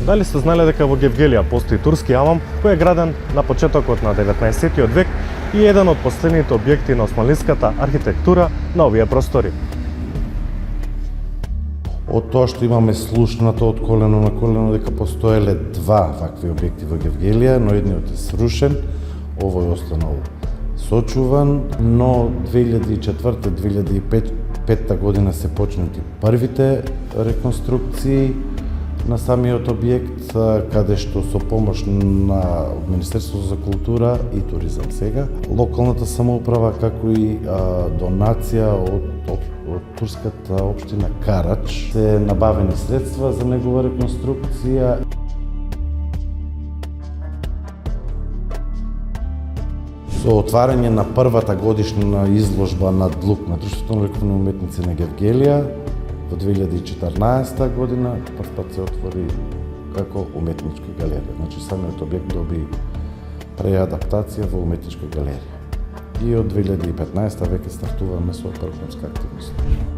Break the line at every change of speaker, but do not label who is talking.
Дали сте знали дека во Гевгелија постои турски амам кој е граден на почетокот на 19 век и еден од последните објекти на османлиската архитектура на овие простори?
Од тоа што имаме слушнато од колено на колено дека постоеле два вакви објекти во Гевгелија, но едниот е срушен, овој останал сочуван, но 2004-2005 година се почнати првите реконструкции на самиот објект, каде што со помош на Министерството за култура и туризам сега, локалната самоуправа како и донација од турската општина Карач се набавени средства за негова реконструкција. Со отварање на првата годишна изложба на ДЛУК, на Друштвото на ликовни уметници на Гевгелија, во 2014 година прв пат се отвори како уметничка галерија. Значи самиот објект доби преадаптација во уметничка галерија. И од 2015 веќе стартуваме со програмска активност.